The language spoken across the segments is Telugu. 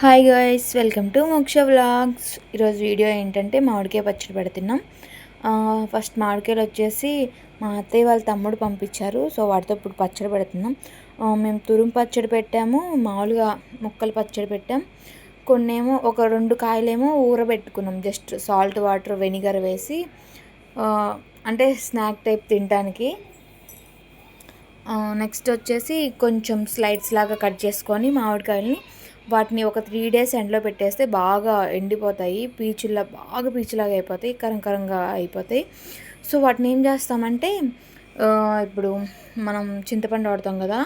హాయ్ గాయ్స్, వెల్కమ్ టు మోక్ష వ్లాగ్స్. ఈరోజు వీడియో ఏంటంటే మామిడికాయ పచ్చడి పెడుతున్నాం. ఫస్ట్ మామిడికాయలు వచ్చేసి మా అత్తయ్య వాళ్ళ తమ్ముడు పంపించారు. సో వాటితో ఇప్పుడు పచ్చడి పెడుతున్నాం. మేము తురుము పచ్చడి పెట్టాము, మామూలుగా ముక్కలు పచ్చడి పెట్టాం. కొన్నేమో ఒక 2 కాయలేమో ఊరబెట్టుకున్నాం, జస్ట్ సాల్ట్ వాటర్ వెనిగర్ వేసి, అంటే స్నాక్ టైప్ తినడానికి. నెక్స్ట్ వచ్చేసి కొంచెం స్లైడ్స్ లాగా కట్ చేసుకొని మామిడికాయలని వాటిని ఒక 3 days ఎండలో పెట్టేస్తే బాగా ఎండిపోతాయి, బాగా పీచులాగా అయిపోతాయి, కరంకరంగా అయిపోతాయి. సో వాటిని ఏం చేస్తామంటే, ఇప్పుడు మనం చింతపండు వాడతాం కదా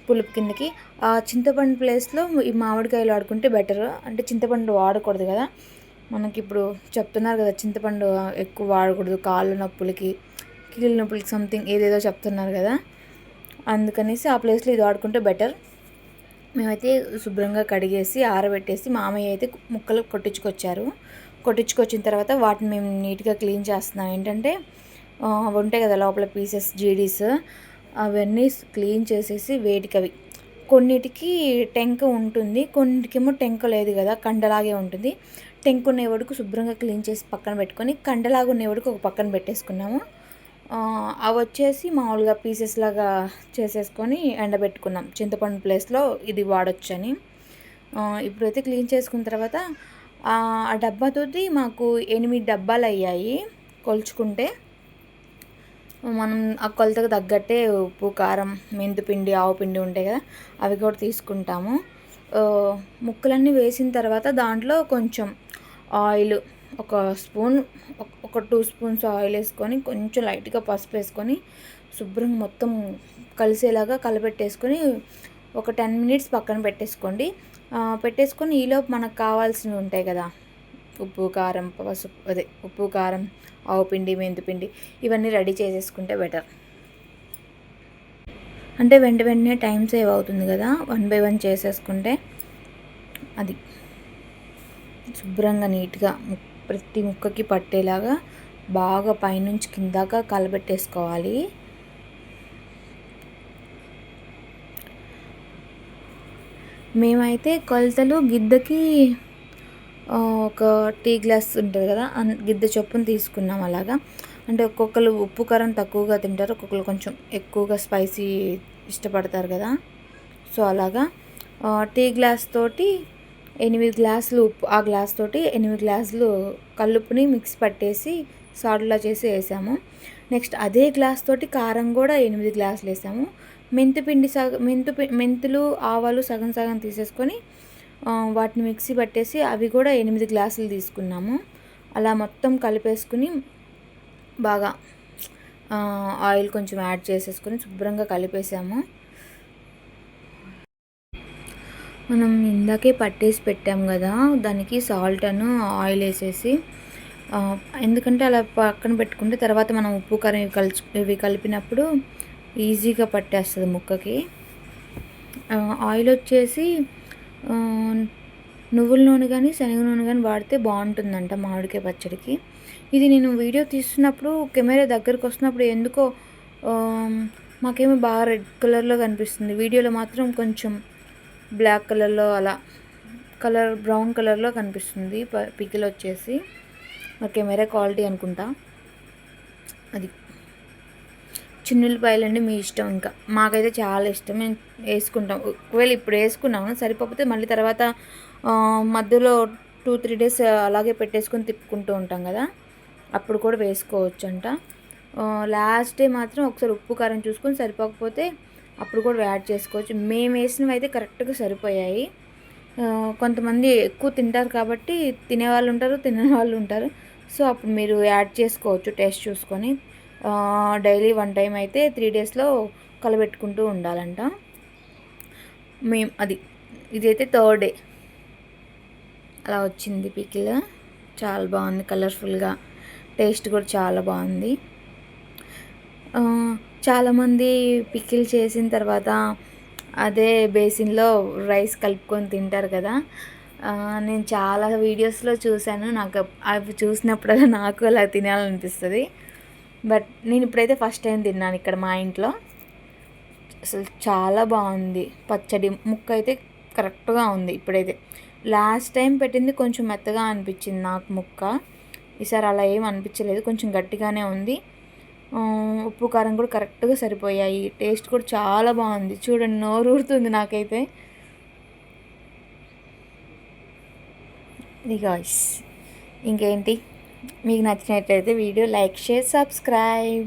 పులుపు కిందకి, ఆ చింతపండు ప్లేస్లో ఈ మామిడికాయలు వాడుకుంటే బెటర్. అంటే చింతపండు వాడకూడదు కదా, మనకి ఇప్పుడు చెప్తున్నారు కదా చింతపండు ఎక్కువ వాడకూడదు కాళ్ళ నొప్పులకి, కీళ్ళ నొప్పులకి, సంథింగ్ ఏదేదో చెప్తున్నారు కదా. అందుకనేసి ఆ ప్లేస్లో ఇది వాడుకుంటే బెటర్. మేమైతే శుభ్రంగా కడిగేసి ఆరబెట్టేసి మామయ్య అయితే ముక్కలు కొట్టించుకొచ్చిన తర్వాత వాటిని మేము నీట్గా క్లీన్ చేస్తున్నాం. ఏంటంటే అవి ఉంటాయి కదా లోపల పీసెస్, జీడీస్, అవన్నీ క్లీన్ చేసేసి వేడికవి. కొన్నిటికి టెంక ఉంటుంది, కొన్నిటికేమో టెంక లేదు కదా, కండలాగే ఉంటుంది. టెంక ఉన్న వరకు శుభ్రంగా క్లీన్ చేసి పక్కన పెట్టుకొని, కండలాగా ఉన్న వరకు ఒక పక్కన పెట్టేసుకున్నాము. అవి వచ్చేసి మామూలుగా పీసెస్ లాగా చేసేసుకొని ఎండబెట్టుకున్నాం, చింతపండు ప్లేస్లో ఇది వాడొచ్చని. ఇప్పుడైతే క్లీన్ చేసుకున్న తర్వాత ఆ డబ్బాతోటి మాకు 8 డబ్బాలు అయ్యాయి కొలుచుకుంటే. మనం ఆ కొలతకు తగ్గట్టే ఉప్పు, కారం, మెంతిపిండి, ఆవు పిండి ఉంటాయి కదా, అవి కూడా తీసుకుంటాము. ముక్కలన్నీ వేసిన తర్వాత దాంట్లో కొంచెం ఆయిల్, ఒక స్పూన్, ఒక 2 స్పూన్స్ ఆయిల్ వేసుకొని, కొంచెం లైట్గా పసుపు వేసుకొని శుభ్రంగా మొత్తం కలిసేలాగా కలపెట్టేసుకొని ఒక 10 minutes పక్కన పెట్టేసుకోండి. పెట్టేసుకొని ఈలోపు మనకు కావాల్సినవి ఉంటాయి కదా, ఉప్పు, కారం, పసుపు, ఉప్పు, కారం, ఆవు పిండి, మెంతిపిండి, ఇవన్నీ రెడీ చేసేసుకుంటే బెటర్. అంటే వెంటనే టైం సేవ్ అవుతుంది కదా, 1 by 1 చేసేసుకుంటే. అది శుభ్రంగా నీట్గా ప్రతి ముక్కకి పట్టేలాగా బాగా పైనుంచి కిందాక కలబెట్టేసుకోవాలి. మేమైతే కొలతలు గిద్దకి ఒక టీ గ్లాస్ ఉంటుంది కదా, గిద్ద చొప్పున తీసుకున్నాం. అలాగా అంటే ఒక్కొక్కరు ఉప్పు కారం తక్కువగా తింటారు, ఒక్కొక్కరు కొంచెం ఎక్కువగా స్పైసీ ఇష్టపడతారు కదా. సో అలాగా టీ గ్లాస్ తోటి 8 గ్లాసులు ఉప్పు, ఆ గ్లాస్ తోటి 8 గ్లాసులు కల్లుప్పుని మిక్స్ పట్టేసి సాల్ట్లా చేసి వేసాము. నెక్స్ట్ అదే గ్లాస్ తోటి కారం కూడా 8 గ్లాసులు వేసాము. మెంతిపిండి మెంతులు, ఆవాలు సగం సగం తీసేసుకొని వాటిని మిక్సీ పట్టేసి అవి కూడా 8 గ్లాసులు తీసుకున్నాము. అలా మొత్తం కలిపేసుకుని బాగా ఆయిల్ కొంచెం యాడ్ చేసేసుకొని శుభ్రంగా కలిపేసాము. మనం ఇందాకే పట్టేసి పెట్టాము కదా, దానికి సాల్ట్ అను ఆయిల్ వేసేసి, ఎందుకంటే అలా పక్కన పెట్టుకుంటే తర్వాత మనం ఉప్పు, కారం ఇవి కలిపినప్పుడు ఈజీగా పట్టేస్తుంది ముక్కకి. ఆయిల్ వచ్చేసి నువ్వుల నూనె కానీ శనగ నూనె కానీ వాడితే బాగుంటుందంట మామిడికాయ పచ్చడికి. ఇది నేను వీడియో తీస్తున్నప్పుడు కెమెరా దగ్గరకు వస్తున్నప్పుడు ఎందుకో మాకేమో బాగా రెడ్ కలర్లో కనిపిస్తుంది, వీడియోలో మాత్రం కొంచెం బ్లాక్ కలర్లో, అలా బ్రౌన్ కలర్లో కనిపిస్తుంది పికిల్ వచ్చేసి. కెమెరా క్వాలిటీ అనుకుంటా. అది చిన్నులపాయలండి మీ ఇష్టం, ఇంకా మాకైతే చాలా ఇష్టం, మేము వేసుకుంటాం. ఒకవేళ ఇప్పుడు వేసుకున్నాము సరిపోతే మళ్ళీ తర్వాత మధ్యలో 2-3 days అలాగే పెట్టేసుకొని తిప్పుకుంటూ ఉంటాం కదా, అప్పుడు కూడా వేసుకోవచ్చు అంట. లాస్ట్ డే మాత్రం ఒకసారి ఉప్పు కారం చూసుకొని సరిపోకపోతే అప్పుడు కూడా యాడ్ చేసుకోవచ్చు. మేము వేసినవి అయితే కరెక్ట్గా సరిపోయాయి. కొంతమంది ఎక్కువ తింటారు కాబట్టి తినేవాళ్ళు ఉంటారు, తినని వాళ్ళు ఉంటారు. సో అప్పుడు మీరు యాడ్ చేసుకోవచ్చు టేస్ట్ చూసుకొని. డైలీ 1 time అయితే 3 daysలో కలబెట్టుకుంటూ ఉండాలంట. ఇదైతే 3rd day అలా వచ్చింది పికిల్. చాలా బాగుంది, కలర్ఫుల్గా, టేస్ట్ కూడా చాలా బాగుంది. చాలామంది పికిల్ చేసిన తర్వాత అదే బేసిన్లో రైస్ కలుపుకొని తింటారు కదా. నేను చాలా వీడియోస్లో చూశాను, నాకు అవి చూసినప్పుడల్లా నాకు అలా తినాలనిపిస్తుంది. బట్ నేను ఇప్పుడైతే ఫస్ట్ టైం తిన్నాను ఇక్కడ మా ఇంట్లో. అసలు చాలా బాగుంది పచ్చడి, ముక్క అయితే కరెక్ట్గా ఉంది. ఇప్పుడైతే లాస్ట్ టైం పెట్టింది కొంచెం మెత్తగా అనిపించింది నాకు ముక్క. ఈసారి అలా ఏం అనిపించలేదు, కొంచెం గట్టిగానే ఉంది. ఉప్పు కారం కూడా కరెక్ట్గా సరిపోయాయి. టేస్ట్ కూడా చాలా బాగుంది. చూడండి, నోరు ఊరుతుంది నాకైతే. ఇది గాయ్స్, ఇంకేంటి, మీకు నచ్చినట్లయితే వీడియో లైక్, షేర్, సబ్స్క్రైబ్.